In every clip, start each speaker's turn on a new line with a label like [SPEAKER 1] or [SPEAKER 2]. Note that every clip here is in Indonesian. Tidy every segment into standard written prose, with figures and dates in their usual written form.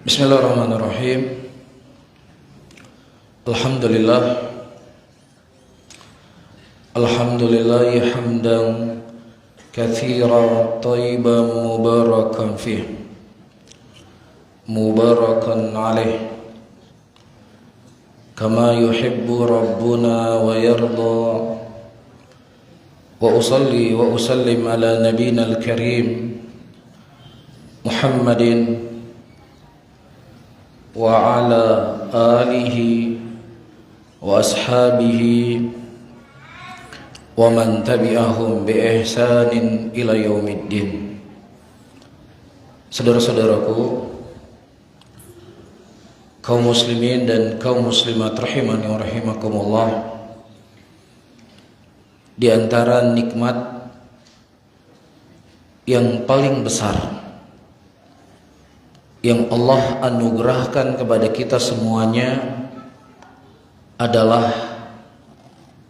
[SPEAKER 1] Bismillahirrahmanirrahim. Alhamdulillahi hamdan katsiran thayyiban mubarakan fih, mubarakan alaih, kama yuhibbu rabbuna wa yarda. Wa usalli wa usallim ala nabiyyina al-karim Muhammadin wa ala alihi wa ashabihi wa man tabi'ahum bi ihsanin ila yaumiddin. Saudara-saudaraku, kaum muslimin dan kaum muslimat rahimani wa rahimakumullah, di antara nikmat yang paling besar yang Allah anugerahkan kepada kita semuanya adalah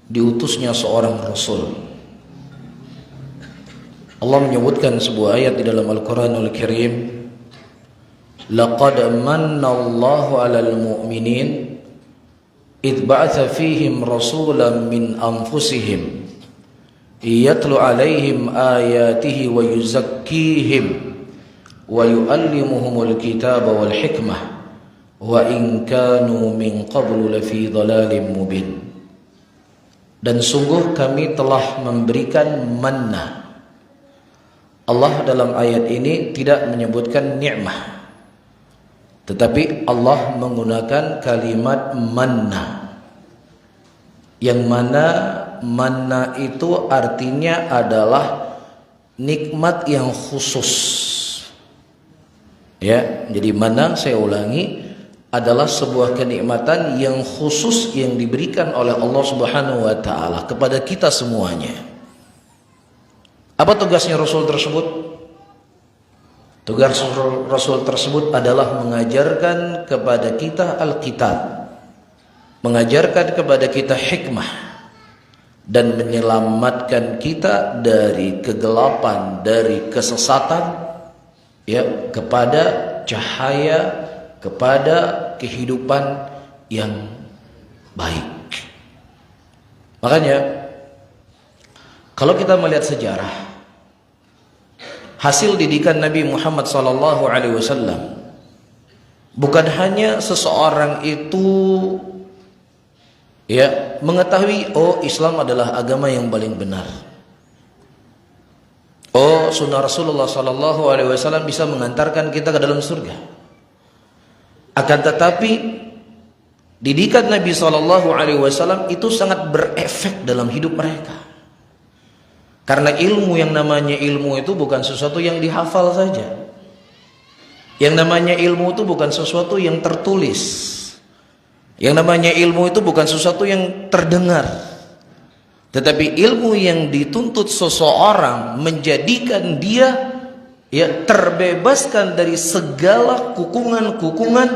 [SPEAKER 1] diutusnya seorang Rasul. Allah menyebutkan sebuah ayat di dalam Al-Quranul Karim, laqad manna Allahu 'alal mu'minin idh ba'atha fihim rasulan min anfusihim yatlu 'alaihim ayatihi wa yuzakkihim wa yu'allimuhumul kitaba wal hikmah wa in kanu min qablu lafi dhalalin mubin. Dan sungguh kami telah memberikan manna. Allah dalam ayat ini tidak menyebutkan ni'mah, tetapi Allah menggunakan kalimat manna, yang mana manna itu artinya adalah nikmat yang khusus. Ya, jadi manna, saya ulangi, adalah sebuah kenikmatan yang khusus yang diberikan oleh Allah Subhanahu wa taala kepada kita semuanya. Apa tugasnya Rasul tersebut? Tugas Rasul tersebut adalah mengajarkan kepada kita Alkitab, mengajarkan kepada kita hikmah, dan menyelamatkan kita dari kegelapan, dari kesesatan, ya, kepada cahaya, kepada kehidupan yang baik. Makanya kalau kita melihat sejarah hasil didikan Nabi Muhammad SAW, bukan hanya seseorang itu ya mengetahui, oh Islam adalah agama yang paling benar, oh sunnah Rasulullah SAW bisa mengantarkan kita ke dalam surga. Akan tetapi didikan Nabi SAW itu sangat berefek dalam hidup mereka. Karena ilmu, yang namanya ilmu itu bukan sesuatu yang dihafal saja. Yang namanya ilmu itu bukan sesuatu yang tertulis. Yang namanya ilmu itu bukan sesuatu yang terdengar. Tetapi ilmu yang dituntut seseorang menjadikan dia ya terbebaskan dari segala kukungan-kukungan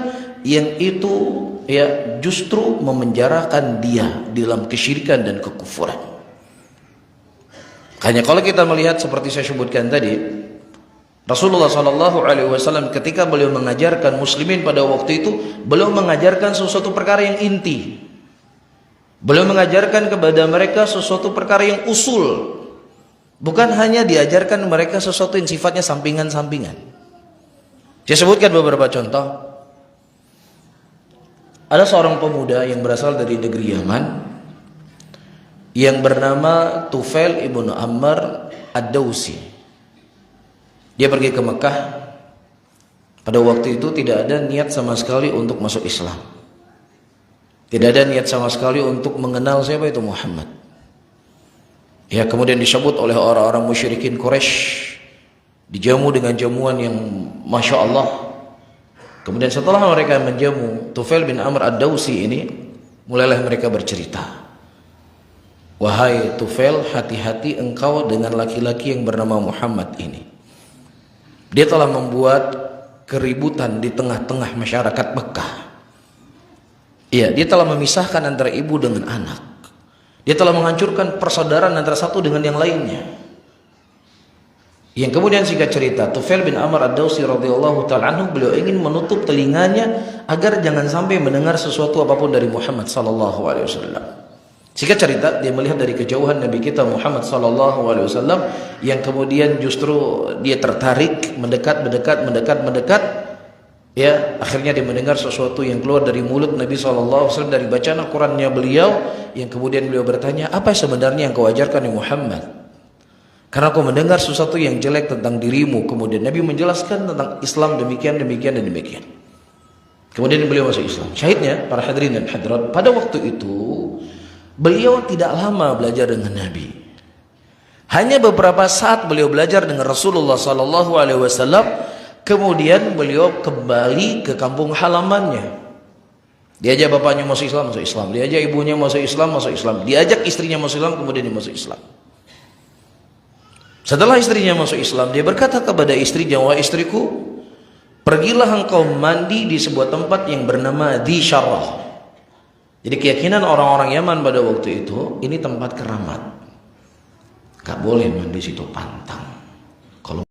[SPEAKER 1] yang itu ya justru memenjarakan dia dalam kesyirikan dan kekufuran. Hanya kalau kita melihat seperti saya sebutkan tadi, Rasulullah SAW ketika beliau mengajarkan muslimin pada waktu itu, beliau mengajarkan sesuatu perkara yang inti. Beliau mengajarkan kepada mereka sesuatu perkara yang usul. Bukan hanya diajarkan mereka sesuatu yang sifatnya sampingan-sampingan. Saya sebutkan beberapa contoh. Ada seorang pemuda yang berasal dari negeri Yaman yang bernama Tufail ibnu Amr ad-Dawsi. Dia pergi ke Mekah. Pada waktu itu tidak ada niat sama sekali untuk masuk Islam. Tidak ada niat sama sekali untuk mengenal siapa itu Muhammad. Ya, kemudian disebut oleh orang-orang musyrikin Quraisy, dijamu dengan jamuan yang Masya Allah. Kemudian setelah mereka menjamu Tufail bin Amr ad-Dawsi ini, mulailah mereka bercerita, wahai Tufail, hati-hati engkau dengan laki-laki yang bernama Muhammad ini. Dia telah membuat keributan di tengah-tengah masyarakat Mekah. Iya, dia telah memisahkan antara ibu dengan anak. Dia telah menghancurkan persaudaraan antara satu dengan yang lainnya. Yang kemudian singkat cerita, Tufail bin Amr ad-Dawsi radhiyallahu ta'ala anhu, beliau ingin menutup telinganya agar jangan sampai mendengar sesuatu apapun dari Muhammad sallallahu alaihi wasallam. Singkat cerita, dia melihat dari kejauhan Nabi kita Muhammad sallallahu alaihi wasallam yang kemudian justru dia tertarik mendekat, ya, akhirnya dia mendengar sesuatu yang keluar dari mulut Nabi sallallahu alaihi wasallam dari bacaan Al-Qur'annya beliau, yang kemudian beliau bertanya, "Apa sebenarnya yang kau ajarkan ya Muhammad? Karena kau mendengar sesuatu yang jelek tentang dirimu." Kemudian Nabi menjelaskan tentang Islam demikian. Kemudian beliau masuk Islam. Syahidnya, para hadirin dan hadirat, pada waktu itu beliau tidak lama belajar dengan Nabi. Hanya beberapa saat beliau belajar dengan Rasulullah sallallahu alaihi wasallam. Kemudian beliau kembali ke kampung halamannya. Diajak bapaknya masuk Islam. Diajak ibunya masuk Islam. Diajak istrinya masuk Islam, kemudian dia masuk Islam. Setelah istrinya masuk Islam, dia berkata kepada istrinya, "Wahai istriku, pergilah engkau mandi di sebuah tempat yang bernama Dhi Syarrah." Jadi keyakinan orang-orang Yaman pada waktu itu, ini tempat keramat. Gak boleh mandi situ, pantang. Kalau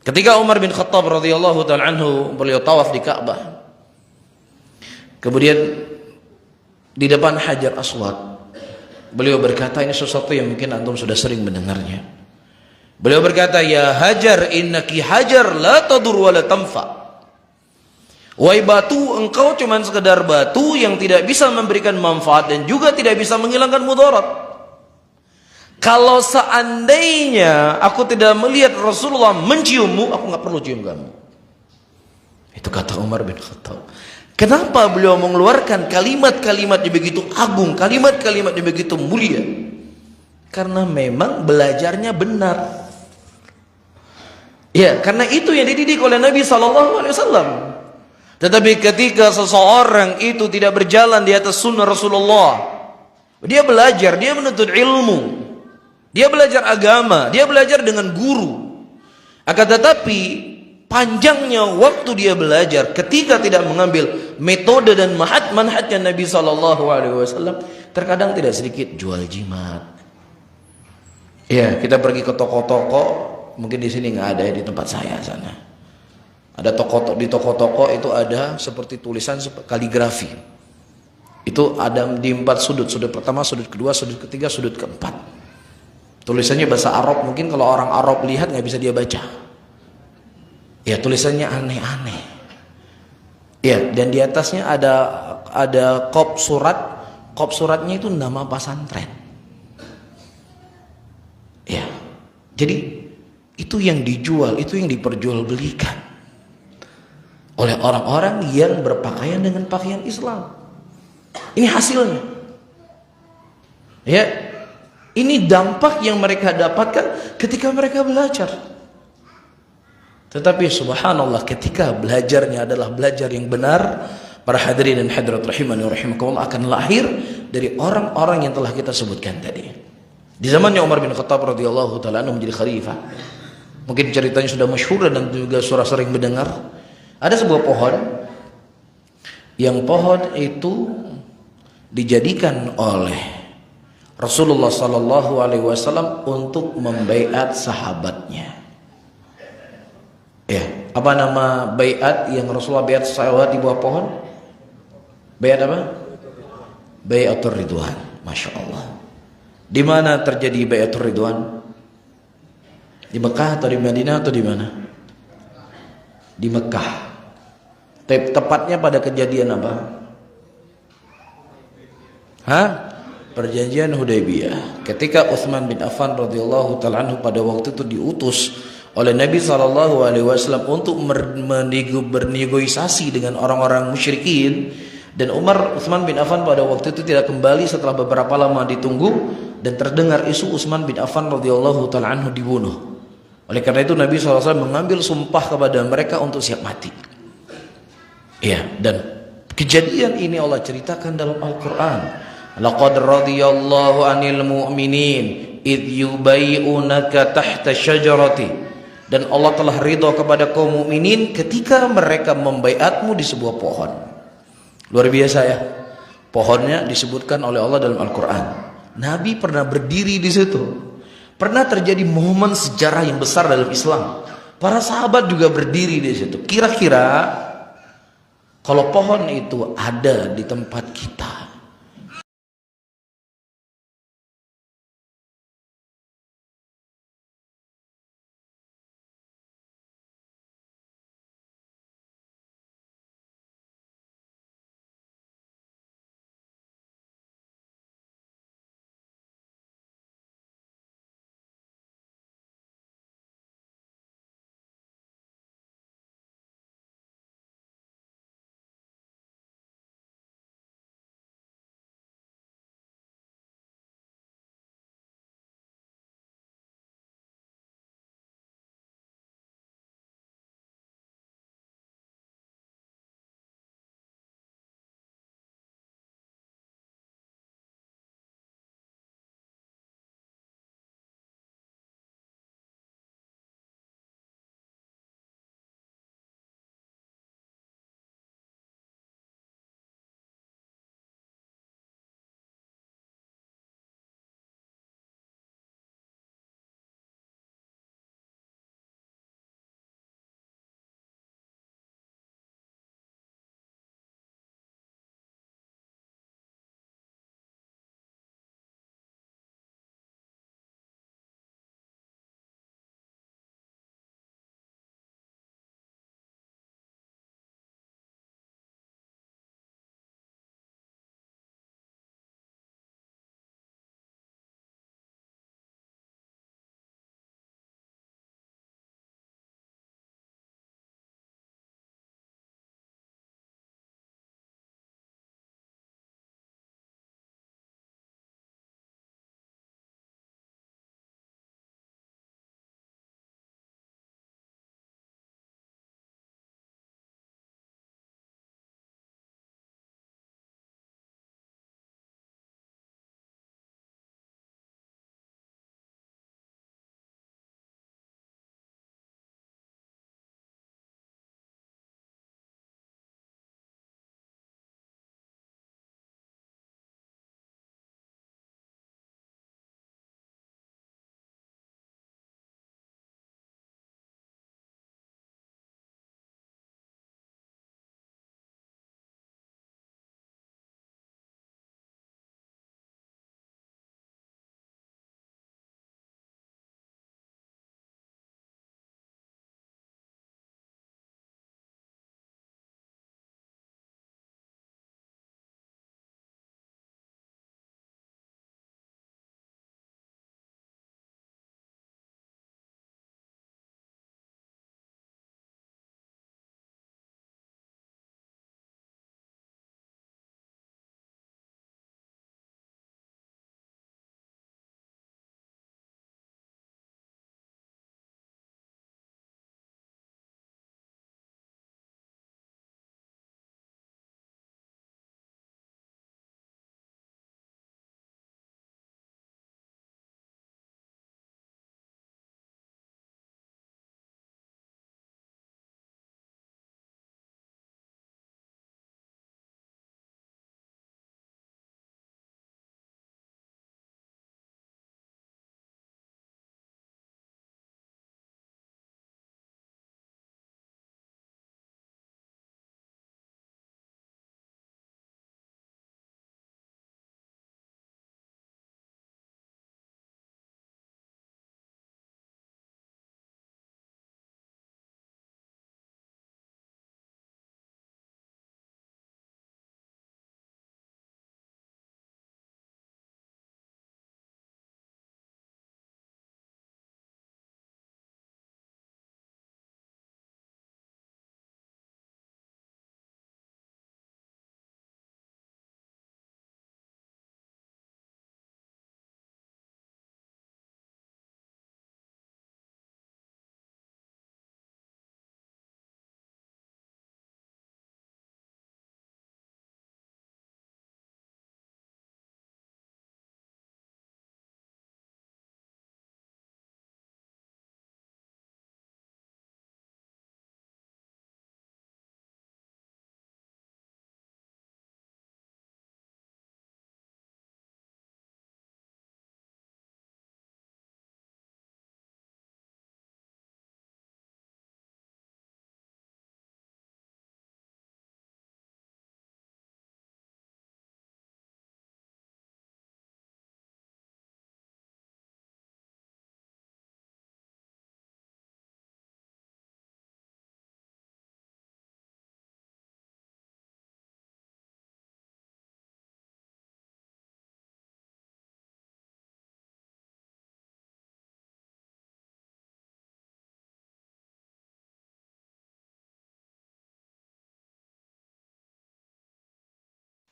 [SPEAKER 1] ketika Umar bin Khattab radhiyallahu ta'ala anhu, beliau tawaf di Ka'bah. Kemudian di depan Hajar Aswad, beliau berkata, ini sesuatu yang mungkin antum sudah sering mendengarnya. Beliau berkata, "Ya Hajar, innaki hajar la tadur wa la tanfa." Wahai batu, engkau cuma sekedar batu yang tidak bisa memberikan manfaat dan juga tidak bisa menghilangkan mudarat. Kalau seandainya aku tidak melihat Rasulullah menciummu, aku nggak perlu cium kamu. Itu kata Umar bin Khattab. Kenapa beliau mengeluarkan kalimat-kalimat yang begitu agung, kalimat-kalimat yang begitu mulia? Karena memang belajarnya benar. Ya, karena itu yang dididik oleh Nabi SAW. Tetapi ketika seseorang itu tidak berjalan di atas sunnah Rasulullah, dia belajar, dia menuntut ilmu, dia belajar agama, dia belajar dengan guru. Akan tetapi panjangnya waktu dia belajar ketika tidak mengambil metode dan manhajnya Nabi SAW, terkadang tidak sedikit jual jimat. Ya, kita pergi ke toko-toko, mungkin di sini nggak ada ya, di tempat saya sana. Ada di toko-toko itu ada seperti tulisan kaligrafi. Itu ada di 4 sudut, sudut pertama, sudut kedua, sudut ketiga, sudut keempat. Tulisannya bahasa Arab, mungkin kalau orang Arab lihat nggak bisa dia baca. Ya, tulisannya aneh-aneh. Ya, dan di atasnya ada kop surat. Kop suratnya itu nama pesantren. Ya. Jadi itu yang dijual, itu yang diperjualbelikan oleh orang-orang yang berpakaian dengan pakaian Islam. Ini hasilnya. Ya. Ini dampak yang mereka dapatkan ketika mereka belajar. Tetapi subhanallah, ketika belajarnya adalah belajar yang benar, para hadirin dan hadirat rahimani wa rahimakumullah, akan lahir dari orang-orang yang telah kita sebutkan tadi. Di zamannya Umar bin Khattab radhiyallahu taala anhu menjadi khalifah. Mungkin ceritanya sudah masyhur dan juga surah sering mendengar. Ada sebuah pohon, yang pohon itu dijadikan oleh Rasulullah sallallahu alaihi wasallam untuk membaiat sahabatnya. Ya, apa nama baiat yang Rasulullah baiat sahabat di bawah pohon? Baiat apa? Baiatur Ridwan. Masya Allah. Di mana terjadi baiatur Ridwan? Di Mekah atau di Madinah atau di mana? Di Mekah. Tepatnya pada kejadian apa? Hah? Perjanjian Hudaybiyah. Ketika Utsman bin Affan radhiyallahu taala anhu pada waktu itu diutus oleh Nabi SAW untuk bernegosiasi dengan orang-orang musyrikin, dan Utsman bin Affan pada waktu itu tidak kembali setelah beberapa lama ditunggu, dan terdengar isu Utsman bin Affan radhiyallahu taala anhu dibunuh. Oleh karena itu Nabi SAW mengambil sumpah kepada mereka untuk siap mati. Ya, dan kejadian ini Allah ceritakan dalam Al-Quran. Laqad radiyallahu 'anil mu'minin idh yubay'unaka tahta syajarati. Dan Allah telah ridha kepada kaum mukminin ketika mereka membaiatmu di sebuah pohon. Luar biasa ya. Pohonnya disebutkan oleh Allah dalam Al-Quran. Nabi pernah berdiri di situ. Pernah terjadi momen sejarah yang besar dalam Islam. Para sahabat juga berdiri di situ. Kira-kira kalau pohon itu ada di tempat kita,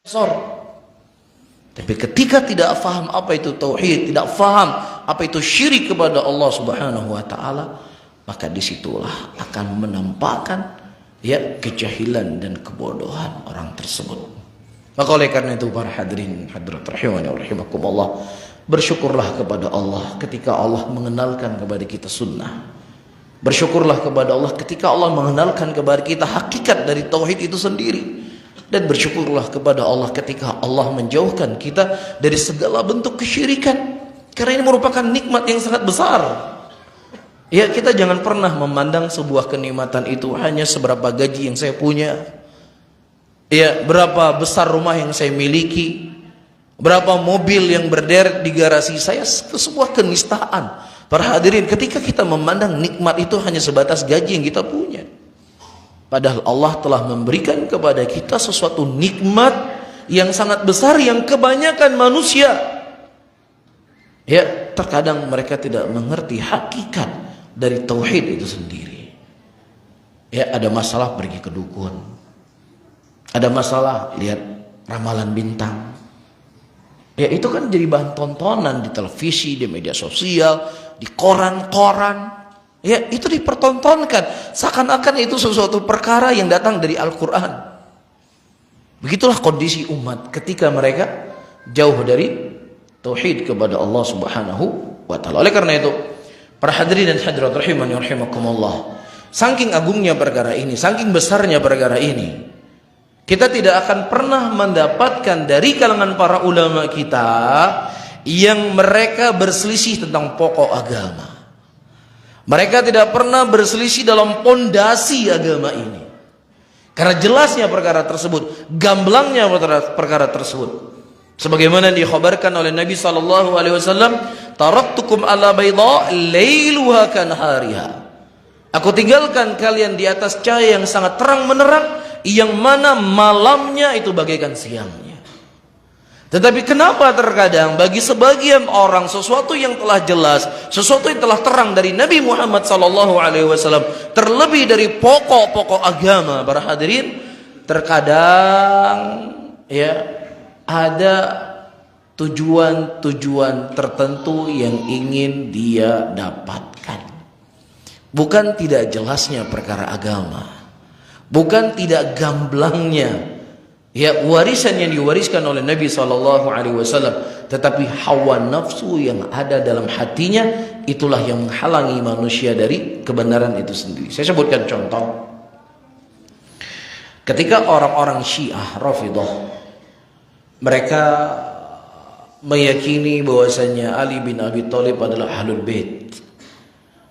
[SPEAKER 1] Sor. Tapi ketika tidak faham apa itu tauhid, tidak faham apa itu syirik kepada Allah Subhanahu wa taala, maka disitulah akan menampakkan ya kejahilan dan kebodohan orang tersebut. Maka oleh karena itu para hadirin hadirat rahimani wa rahimakumullah, bersyukurlah kepada Allah ketika Allah mengenalkan kepada kita sunnah. Bersyukurlah kepada Allah ketika Allah mengenalkan kepada kita hakikat dari tauhid itu sendiri. Dan bersyukurlah kepada Allah ketika Allah menjauhkan kita dari segala bentuk kesyirikan. Karena ini merupakan nikmat yang sangat besar. Ya, kita jangan pernah memandang sebuah kenikmatan itu hanya seberapa gaji yang saya punya. Ya, berapa besar rumah yang saya miliki. Berapa mobil yang berderet di garasi saya. Sebuah kenistaan. Para hadirin, ketika kita memandang nikmat itu hanya sebatas gaji yang kita punya. Padahal Allah telah memberikan kepada kita sesuatu nikmat yang sangat besar yang kebanyakan manusia ya terkadang mereka tidak mengerti hakikat dari tauhid itu sendiri. Ya, ada masalah pergi ke dukun. Ada masalah lihat ramalan bintang. Ya, itu kan jadi bahan tontonan di televisi, di media sosial, di koran-koran. Ya, itu dipertontonkan seakan-akan itu sesuatu perkara yang datang dari Al-Quran. Begitulah kondisi umat ketika mereka jauh dari tauhid kepada Allah Subhanahu wa taala. Oleh karena itu, para hadirin dan hadirat rahimani wa rahimakumullah, saking agungnya perkara ini, saking besarnya perkara ini, kita tidak akan pernah mendapatkan dari kalangan para ulama kita yang mereka berselisih tentang pokok agama. Mereka tidak pernah berselisih dalam pondasi agama ini. Karena jelasnya perkara tersebut, gamblangnya perkara tersebut. Sebagaimana dikhabarkan oleh Nabi sallallahu alaihi wasallam, "Taraktukum ala bayda lailuha kanahariha." Aku tinggalkan kalian di atas cahaya yang sangat terang menerang, yang mana malamnya itu bagaikan siangnya. Tetapi kenapa terkadang bagi sebagian orang sesuatu yang telah jelas, sesuatu yang telah terang dari Nabi Muhammad SAW, terlebih dari pokok-pokok agama, para hadirin, terkadang ya ada tujuan-tujuan tertentu yang ingin dia dapatkan. Bukan tidak jelasnya perkara agama, bukan tidak gamblangnya ya warisan yang diwariskan oleh Nabi SAW, tetapi hawa nafsu yang ada dalam hatinya, itulah yang menghalangi manusia dari kebenaran itu sendiri. Saya sebutkan contoh. Ketika orang-orang Syiah Rafidhah, mereka meyakini bahwasanya Ali bin Abi Thalib adalah Ahlul Bait.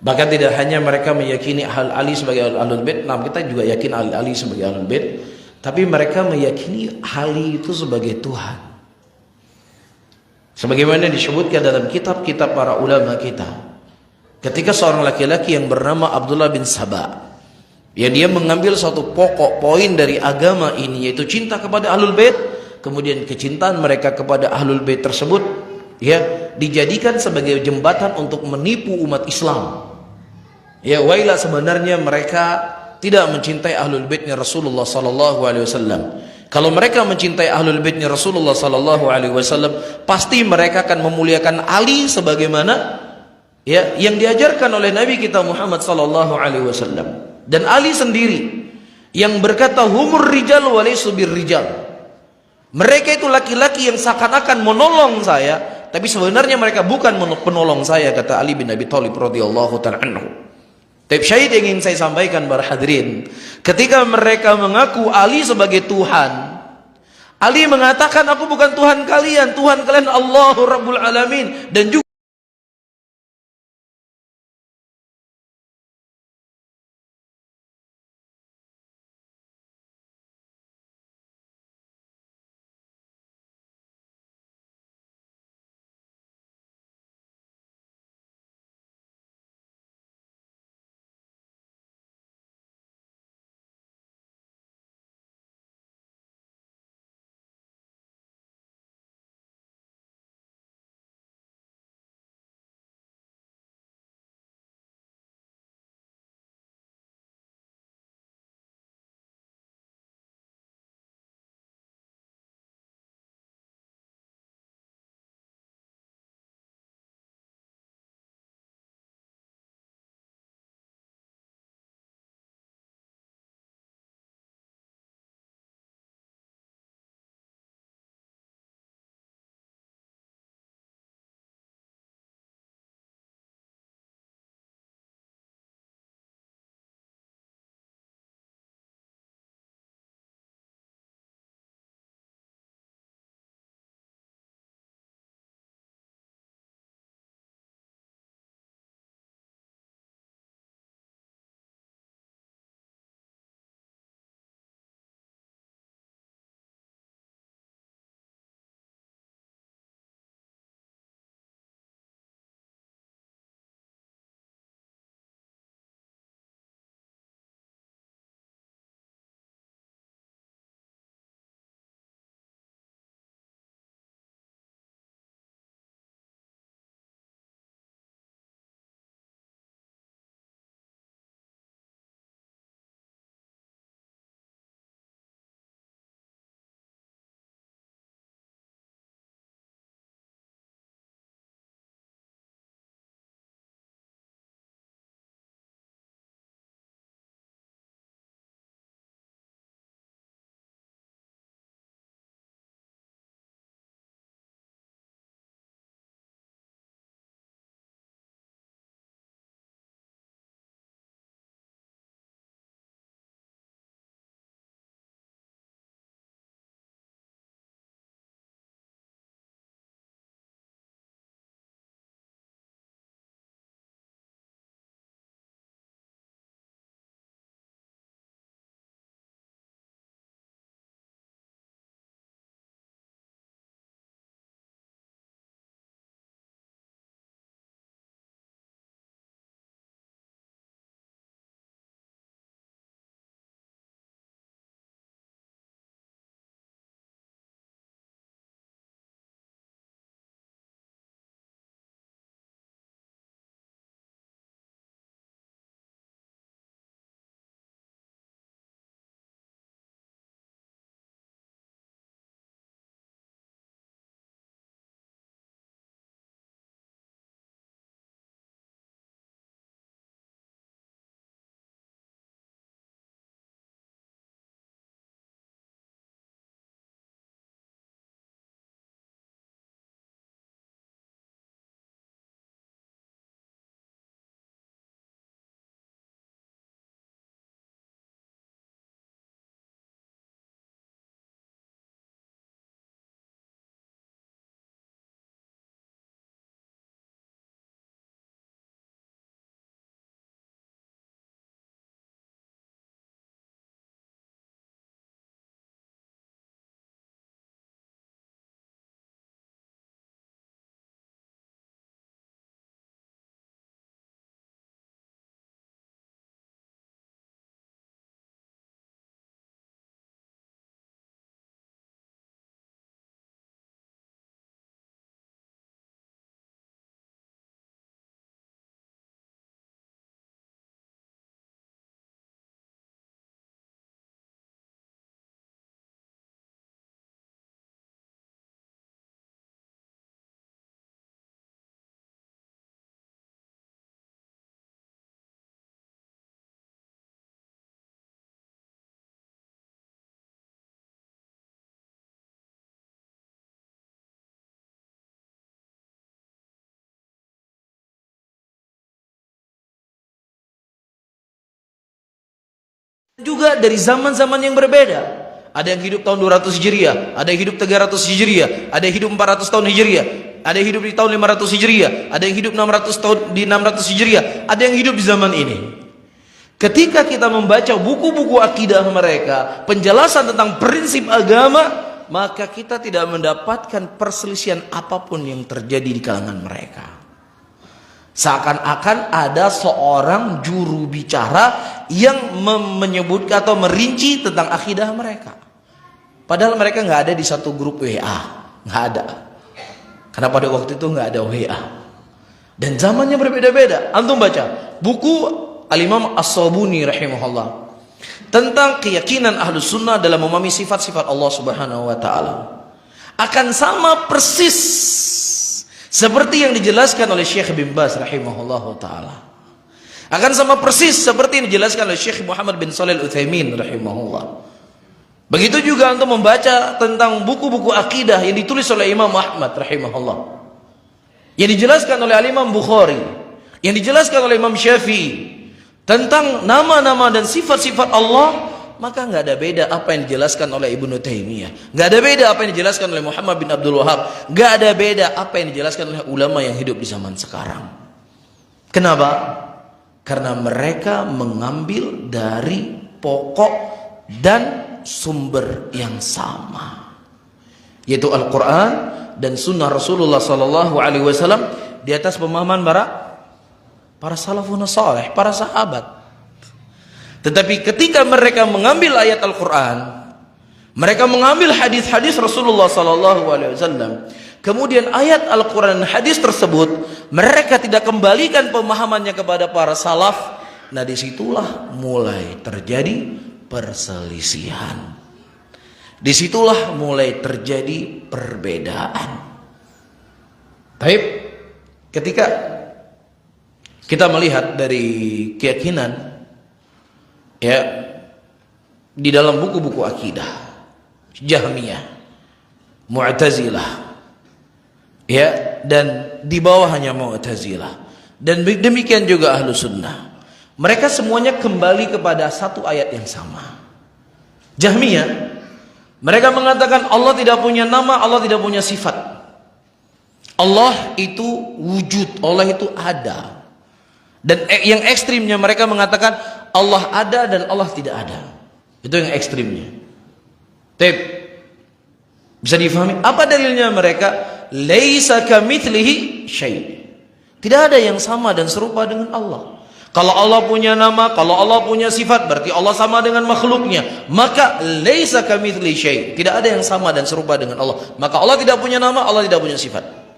[SPEAKER 1] Bahkan tidak hanya mereka meyakini Ali sebagai Ahlul Bait, nah kita juga yakin Ali sebagai Ahlul Bait. Tapi mereka meyakini Ali itu sebagai Tuhan. Sebagaimana disebutkan dalam kitab-kitab para ulama kita. Ketika seorang laki-laki yang bernama Abdullah bin Saba, ya dia mengambil satu pokok poin dari agama ini, yaitu cinta kepada Ahlul Bait, kemudian kecintaan mereka kepada Ahlul Bait tersebut ya dijadikan sebagai jembatan untuk menipu umat Islam. Ya, wailah sebenarnya mereka tidak mencintai Ahlul Baitnya Rasulullah sallallahu alaihi wasallam. Kalau mereka mencintai Ahlul Baitnya Rasulullah sallallahu alaihi wasallam, pasti mereka akan memuliakan Ali sebagaimana ya yang diajarkan oleh Nabi kita Muhammad sallallahu alaihi wasallam. Dan Ali sendiri yang berkata humur rijal wa laysu birrijal. Mereka itu laki-laki yang seakan-akan menolong saya, tapi sebenarnya mereka bukan penolong saya, kata Ali bin Abi Thalib radhiyallahu ta'ala anhu. Tapi syahid yang ingin saya sampaikan para hadirin, ketika mereka mengaku Ali sebagai Tuhan, Ali mengatakan aku bukan Tuhan kalian Allahu Rabbul Alamin. Dan juga Juga dari zaman-zaman yang berbeda. Ada yang hidup tahun 200 Hijriah, ada yang hidup 300 Hijriah, ada yang hidup 400 tahun Hijriah, ada yang hidup di tahun 500 Hijriah, ada yang hidup 600 tahun di 600 Hijriah, ada yang hidup di zaman ini. Ketika kita membaca buku-buku akidah mereka, penjelasan tentang prinsip agama, maka kita tidak mendapatkan perselisihan apapun yang terjadi di kalangan mereka. Seakan-akan ada seorang juru bicara yang menyebutkan atau merinci tentang akidah mereka. Padahal mereka nggak ada di satu grup WA, nggak ada. Karena pada waktu itu nggak ada WA. Dan zamannya berbeda-beda. Antum baca buku Al-Imam As-Sabuni rahimahullah tentang keyakinan Ahlus Sunnah dalam memahami sifat-sifat Allah Subhanahu wa taala. Akan sama persis seperti yang dijelaskan oleh Syekh bin Baz rahimahullah taala. Akan sama persis seperti yang dijelaskan oleh Syekh Muhammad bin Shalih Al-Utsaimin rahimahullah. Begitu juga untuk membaca tentang buku-buku akidah yang ditulis oleh Imam Ahmad rahimahullah, yang dijelaskan oleh Imam Bukhari, yang dijelaskan oleh Imam Syafi'i tentang nama-nama dan sifat-sifat Allah, maka nggak ada beda apa yang dijelaskan oleh Ibnu Taimiyah, nggak ada beda apa yang dijelaskan oleh Muhammad bin Abdul Wahab, nggak ada beda apa yang dijelaskan oleh ulama yang hidup di zaman sekarang. Kenapa? Karena mereka mengambil dari pokok dan sumber yang sama, yaitu Al-Quran dan Sunnah Rasulullah Sallallahu Alaihi Wasallam di atas pemahaman para salafun saleh, para sahabat. Tetapi ketika mereka mengambil ayat Al-Quran, mereka mengambil hadis-hadis Rasulullah Sallallahu Alaihi Wasallam, kemudian ayat Al-Quran dan hadis tersebut mereka tidak kembalikan pemahamannya kepada para salaf. Nah, disitulah mulai terjadi perselisihan. Disitulah mulai terjadi perbedaan. Baik, ketika kita melihat dari keyakinan ya di dalam buku-buku akidah Jahmiyah, Mu'tazilah, ya, dan di bawahnya Mu'tazilah, dan demikian juga Ahlus Sunnah, mereka semuanya kembali kepada satu ayat yang sama. Jahmiyah, mereka mengatakan Allah tidak punya nama, Allah tidak punya sifat. Allah itu wujud, Allah itu ada. Dan yang ekstrimnya mereka mengatakan Allah ada dan Allah tidak ada. Itu yang ekstrimnya. Bisa difahami? Apa dalilnya mereka? Laisa kamitslihi syai'. Tidak ada yang sama dan serupa dengan Allah. Kalau Allah punya nama, kalau Allah punya sifat, berarti Allah sama dengan makhluknya. Maka laisa kamitslihi syai'. Tidak ada yang sama dan serupa dengan Allah. Maka Allah tidak punya nama, Allah tidak punya sifat.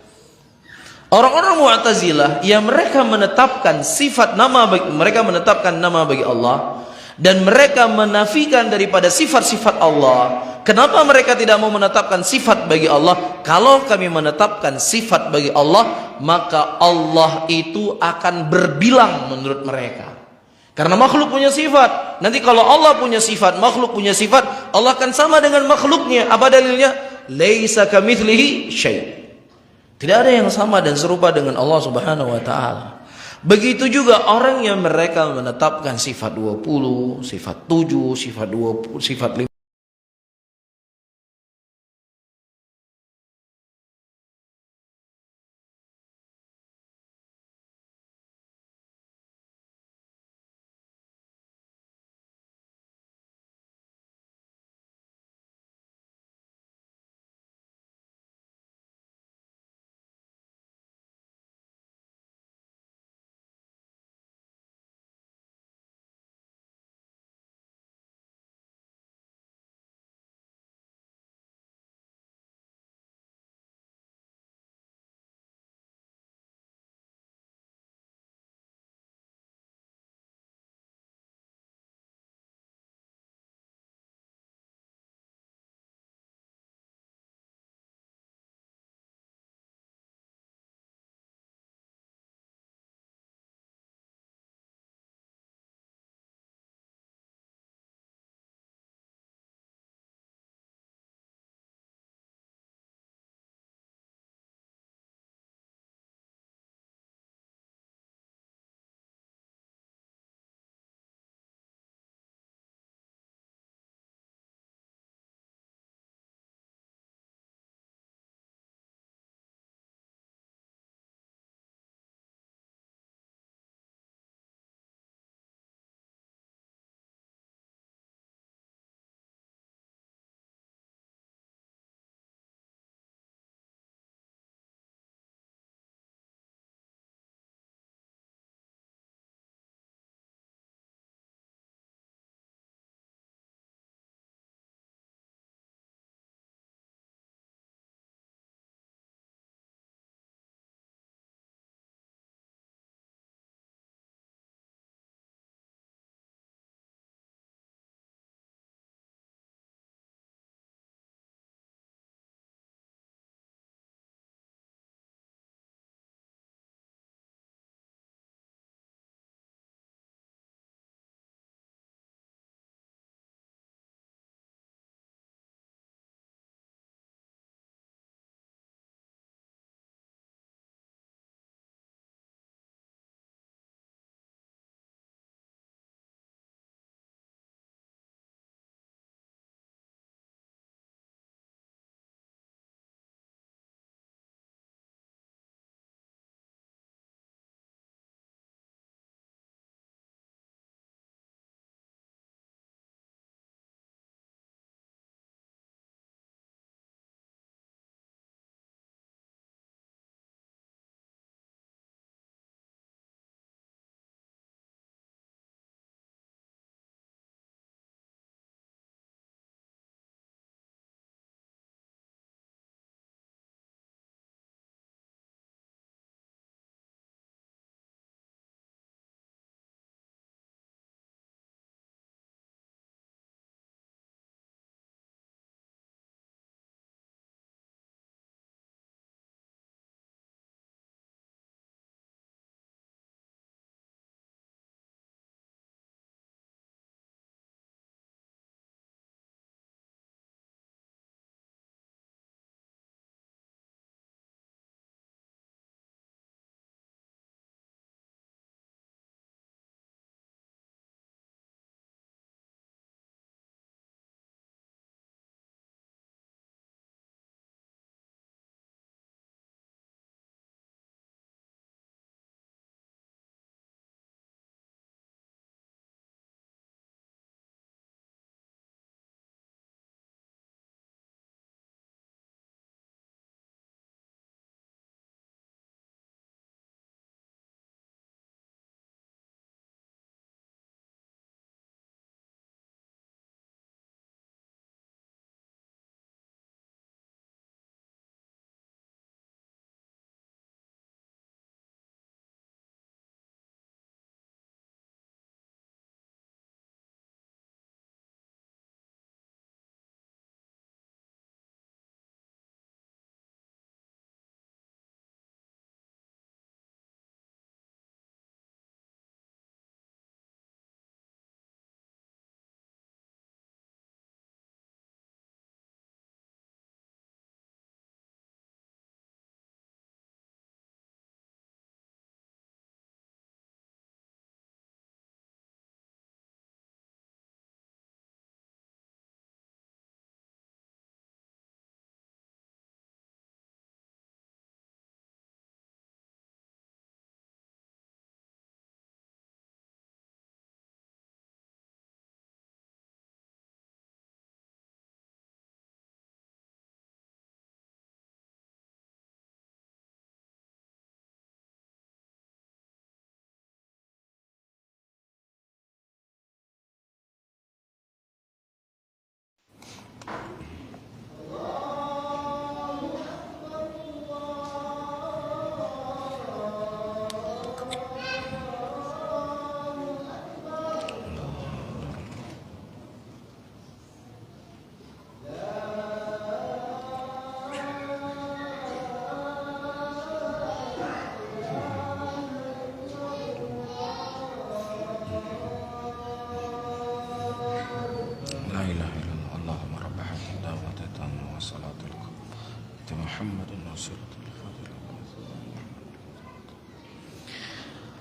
[SPEAKER 1] Orang-orang Mu'tazilah yang mereka menetapkan sifat nama bagi, mereka menetapkan nama bagi Allah dan mereka menafikan daripada sifat-sifat Allah. Kenapa mereka tidak mau menetapkan sifat bagi Allah? Kalau kami menetapkan sifat bagi Allah, maka Allah itu akan berbilang menurut mereka. Karena makhluk punya sifat. Nanti kalau Allah punya sifat, makhluk punya sifat, Allah akan sama dengan makhluknya. Apa dalilnya? Laisa kamitslihi syai'. Tidak ada yang sama dan serupa dengan Allah Subhanahu wa taala. Begitu juga orang yang mereka menetapkan sifat 20, sifat 7, sifat 20, sifat 5.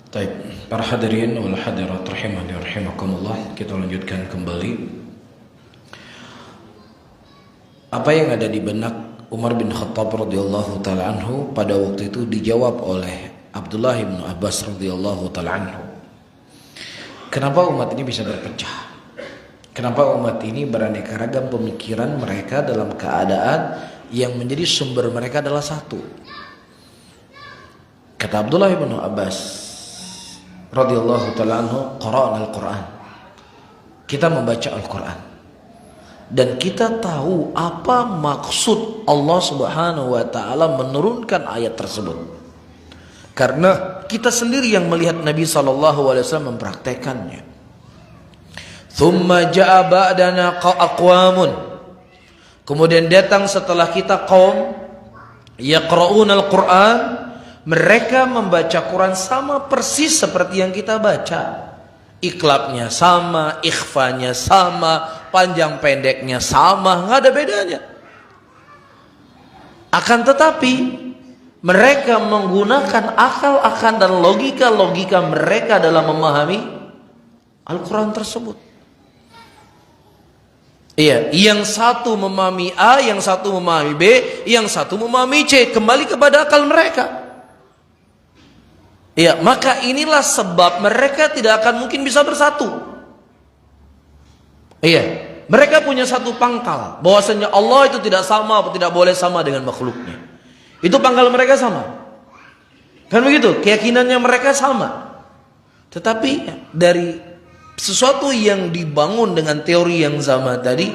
[SPEAKER 1] Baik, para hadirin wal hadirat rahimani rahimakumullah, kita lanjutkan kembali apa yang ada di benak Umar bin Khattab radhiyallahu taala anhu pada waktu itu dijawab oleh Abdullah bin Abbas radhiyallahu taala anhu. Kenapa umat ini bisa berpecah? Kenapa umat ini beraneka ragam pemikiran mereka dalam keadaan yang menjadi sumber mereka adalah satu? Kata Abdullah bin Abbas radhiyallahu taala anhu, qara'na al-Qur'an. Kita membaca Al-Qur'an dan kita tahu apa maksud Allah Subhanahu wa taala menurunkan ayat tersebut. Karena kita sendiri yang melihat Nabi sallallahu alaihi wasallam mempraktekannya. Thumma jaa ba'dana aqwamun. Kemudian datang setelah kita kaum yaqra'una al-Qur'an, mereka membaca Quran sama persis seperti yang kita baca. Iklabnya sama, ikhfanya sama, panjang pendeknya sama, nggak ada bedanya. Akan tetapi mereka menggunakan akal-akal dan logika-logika mereka dalam memahami Al-Quran tersebut. Iya, yang satu memahami A, yang satu memahami B, yang satu memahami C, kembali kepada akal mereka. Iya, maka inilah sebab mereka tidak akan mungkin bisa bersatu. Iya, mereka punya satu pangkal, bahwasanya Allah itu tidak sama atau tidak boleh sama dengan makhluknya. Itu pangkal mereka sama. Kan begitu, keyakinannya mereka sama. Tetapi dari sesuatu yang dibangun dengan teori yang sama tadi,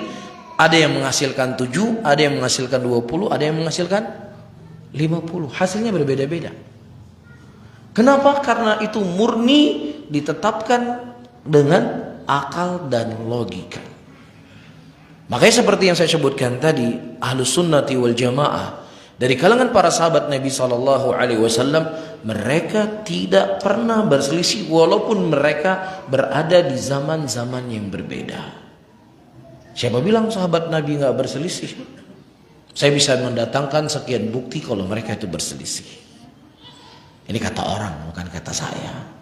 [SPEAKER 1] ada yang menghasilkan 7, ada yang menghasilkan 20, ada yang menghasilkan 50. Hasilnya berbeda-beda. Kenapa? Karena itu murni ditetapkan dengan akal dan logika. Makanya seperti yang saya sebutkan tadi, Ahlus Sunnati wal Jamaah dari kalangan para sahabat Nabi sallallahu alaihi wasallam, mereka tidak pernah berselisih walaupun mereka berada di zaman-zaman yang berbeda. Siapa bilang sahabat Nabi nggak berselisih? Saya bisa mendatangkan sekian bukti kalau mereka itu berselisih. Ini kata orang, bukan kata saya.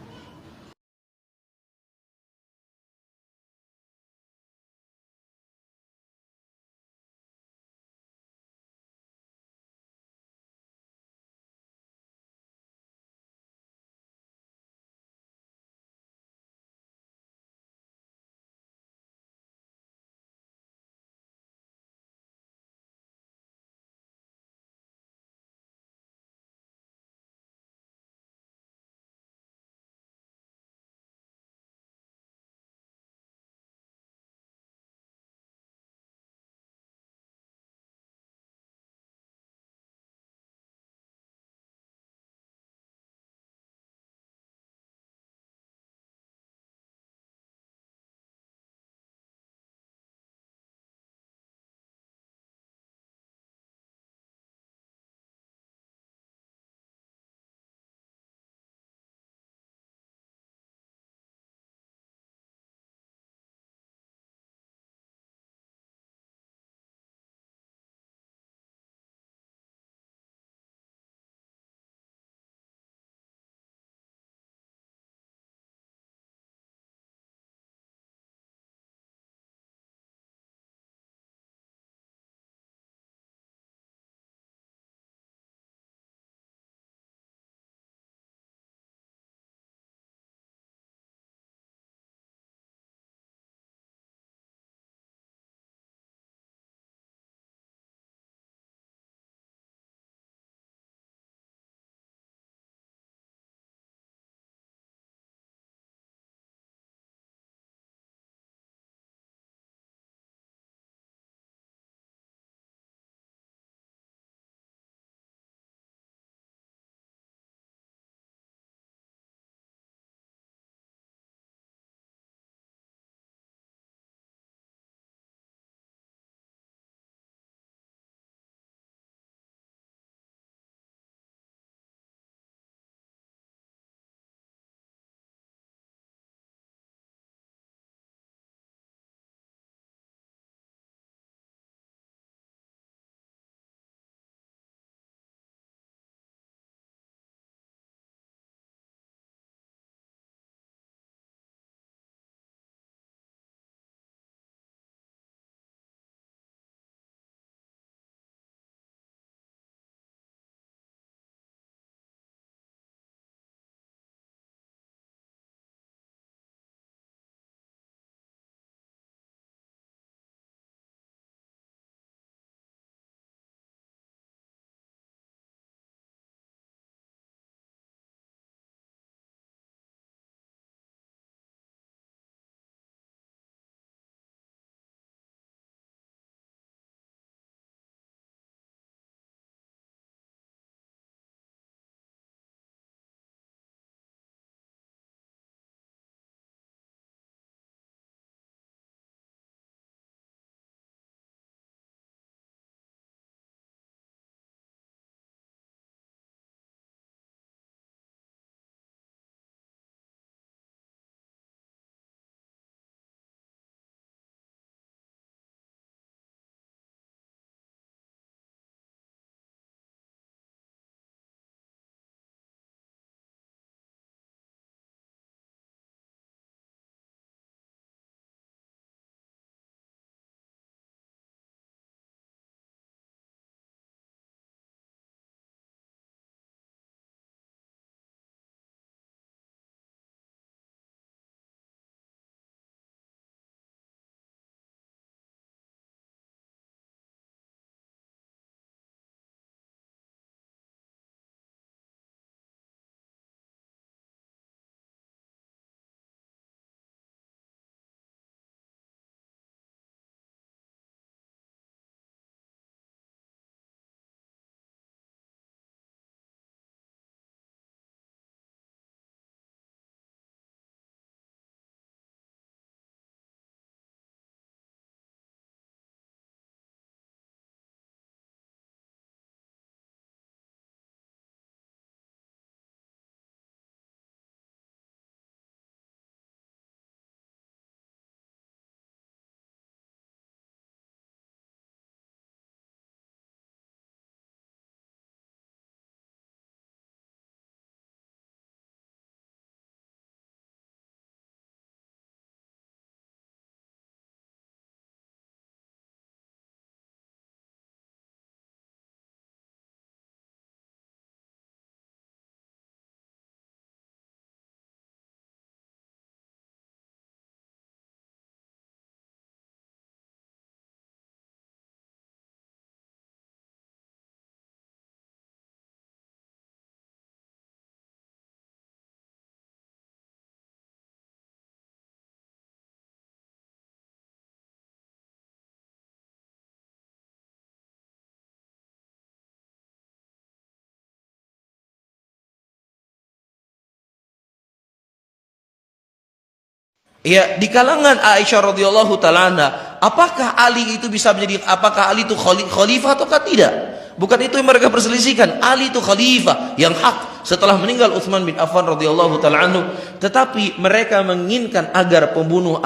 [SPEAKER 1] Ya, di kalangan Aisyah radhiyallahu taala anha, apakah Ali itu bisa menjadi, apakah Ali itu khalifah ataukah tidak? Bukan itu yang mereka perselisihkan. Ali itu khalifah yang hak setelah meninggal Utsman bin Affan radhiyallahu taala anhu, tetapi mereka menginginkan agar pembunuh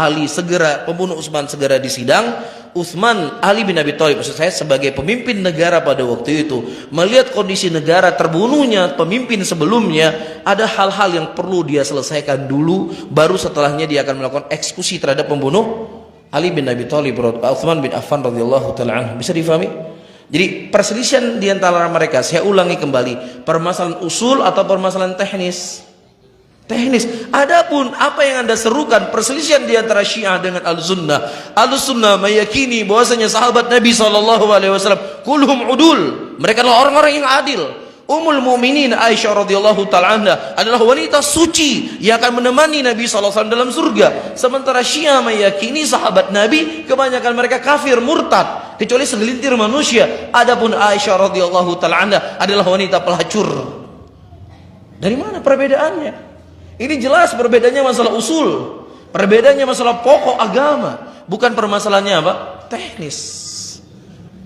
[SPEAKER 1] Utsman segera disidang. Utsman Ali bin Abi Thalib, maksud saya, sebagai pemimpin negara pada waktu itu, melihat kondisi negara terbunuhnya pemimpin sebelumnya, ada hal-hal yang perlu dia selesaikan dulu, baru setelahnya dia akan melakukan eksekusi terhadap pembunuh Ali bin Abi Thalib, Utsman bin Affan radhiyallahu taala anhu. Bisa difahami? Jadi perselisihan di antara mereka, saya ulangi kembali, permasalahan usul atau permasalahan teknis? Teknis. Adapun apa yang Anda serukan, perselisihan di antara Syiah dengan Ahlussunnah. Ahlussunnah meyakini bahwasanya sahabat Nabi SAW kulhum udul, mereka adalah orang-orang yang adil. Ummul Mukminin Aisyah radhiyallahu taala anha adalah wanita suci yang akan menemani Nabi SAW dalam surga. Sementara Syiah meyakini sahabat Nabi kebanyakan mereka kafir, murtad, kecuali segelintir manusia. Adapun Aisyah radhiyallahu taala anha adalah wanita pelacur. Dari mana perbedaannya? Ini jelas perbedaannya masalah usul, perbedaannya masalah pokok agama, bukan permasalahannya apa? Teknis.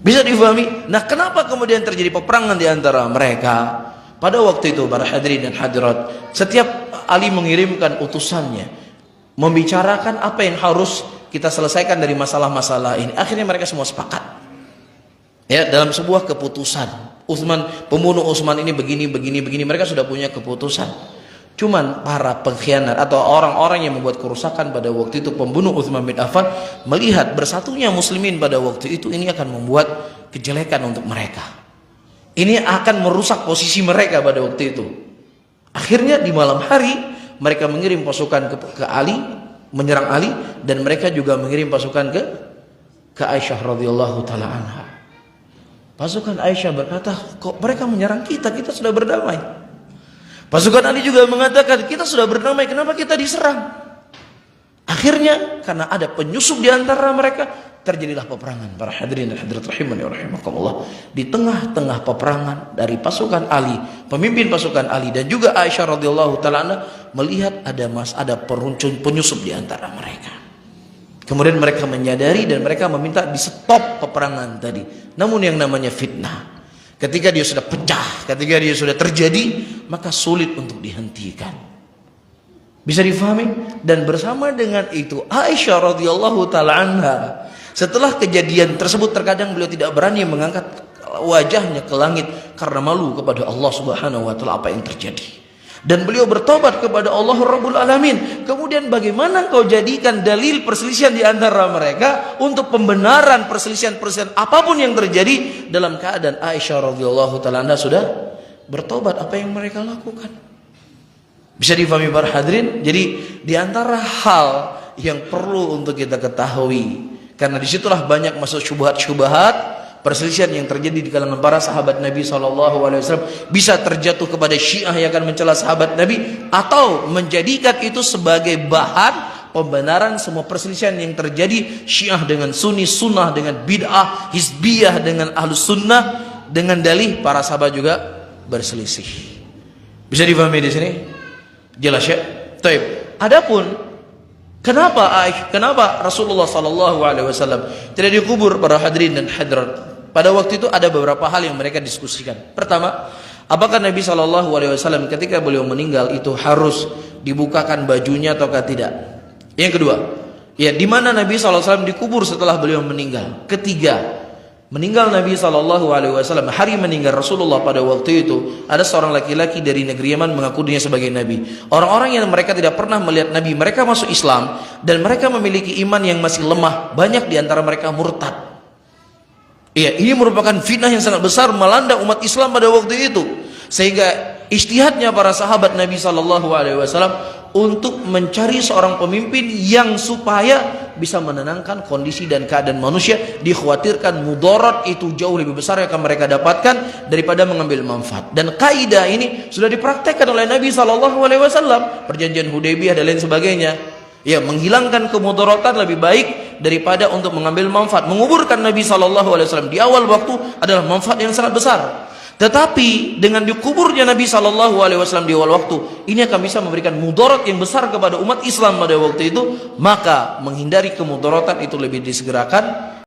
[SPEAKER 1] Bisa difahami? Nah, kenapa kemudian terjadi peperangan di antara mereka? Pada waktu itu, para hadirin dan hadirat, setiap Ali mengirimkan utusannya membicarakan apa yang harus kita selesaikan dari masalah-masalah ini. Akhirnya mereka semua sepakat, ya, dalam sebuah keputusan. Pembunuh Utsman ini begini. Mereka sudah punya keputusan. Cuman para pengkhianat atau orang-orang yang membuat kerusakan pada waktu itu, pembunuh Utsman bin Affan, melihat bersatunya muslimin pada waktu itu, ini akan membuat kejelekan untuk mereka. Ini akan merusak posisi mereka pada waktu itu. Akhirnya di malam hari mereka mengirim pasukan ke Ali, menyerang Ali, dan mereka juga mengirim pasukan ke Aisyah radhiyallahu taala anha. Pasukan Aisyah berkata, kok mereka menyerang kita? Kita sudah berdamai. Pasukan Ali juga mengatakan, kita sudah berdamai, kenapa kita diserang? Akhirnya karena ada penyusup di antara mereka, terjadilah peperangan. Para hadirin dan hadirat rahimani wa rahimakumullah, di tengah-tengah peperangan dari pasukan Ali, pemimpin pasukan Ali dan juga Aisyah radhiyallahu taala anha melihat ada penyusup di antara mereka. Kemudian mereka menyadari dan mereka meminta di stop peperangan tadi. Namun yang namanya fitnah, ketika dia sudah pecah, ketika dia sudah terjadi, maka sulit untuk dihentikan. Bisa difahami? Dan bersama dengan itu, Aisyah radhiyallahu taala anha, setelah kejadian tersebut, terkadang beliau tidak berani mengangkat wajahnya ke langit karena malu kepada Allah Subhanahu wa taala apa yang terjadi. Dan beliau bertobat kepada Allah Rabbul Alamin. Kemudian bagaimana kau jadikan dalil perselisihan di antara mereka untuk pembenaran perselisihan apapun yang terjadi, dalam keadaan Aisyah radhiyallahu taala anha sudah bertobat, apa yang mereka lakukan? Bisa difahami para hadirin? Jadi di antara hal yang perlu untuk kita ketahui, karena disitulah banyak masuk syubhat-syubhat, perselisihan yang terjadi di kalangan para sahabat Nabi SAW bisa terjatuh kepada Syiah yang akan mencela sahabat Nabi, atau menjadikan itu sebagai bahan pembenaran semua perselisihan yang terjadi, Syiah dengan Sunni, Sunnah dengan bid'ah, Hizbiyah dengan Ahlus Sunnah, dengan dalih para sahabat juga berselisih. Bisa difahami di sini? Jelas ya? Taib. Adapun kenapa Rasulullah SAW tidak dikubur, para hadirin dan hadirat? Pada waktu itu ada beberapa hal yang mereka diskusikan. Pertama, apakah Nabi SAW ketika beliau meninggal itu harus dibukakan bajunya ataukah tidak? Yang kedua, ya, di mana Nabi SAW dikubur setelah beliau meninggal? Ketiga, meninggal Nabi SAW, hari meninggal Rasulullah pada waktu itu, ada seorang laki-laki dari negeri Yaman mengaku dirinya sebagai Nabi. Orang-orang yang mereka tidak pernah melihat Nabi, mereka masuk Islam, dan mereka memiliki iman yang masih lemah. Banyak di antara mereka murtad. Iya, ini merupakan fitnah yang sangat besar melanda umat Islam pada waktu itu, sehingga ijtihadnya para sahabat Nabi SAW untuk mencari seorang pemimpin yang supaya bisa menenangkan kondisi dan keadaan manusia. Dikhawatirkan mudarat itu jauh lebih besar yang akan mereka dapatkan daripada mengambil manfaat. Dan kaidah ini sudah dipraktekkan oleh Nabi SAW, perjanjian Hudaybiyah dan lain sebagainya. Ya, menghilangkan kemudaratan lebih baik daripada untuk mengambil manfaat. Menguburkan Nabi SAW di awal waktu adalah manfaat yang sangat besar. Tetapi dengan dikuburnya Nabi Shallallahu Alaihi Wasallam di awal waktu, ini akan bisa memberikan mudarat yang besar kepada umat Islam pada waktu itu. Maka menghindari kemudaratan itu lebih disegerakan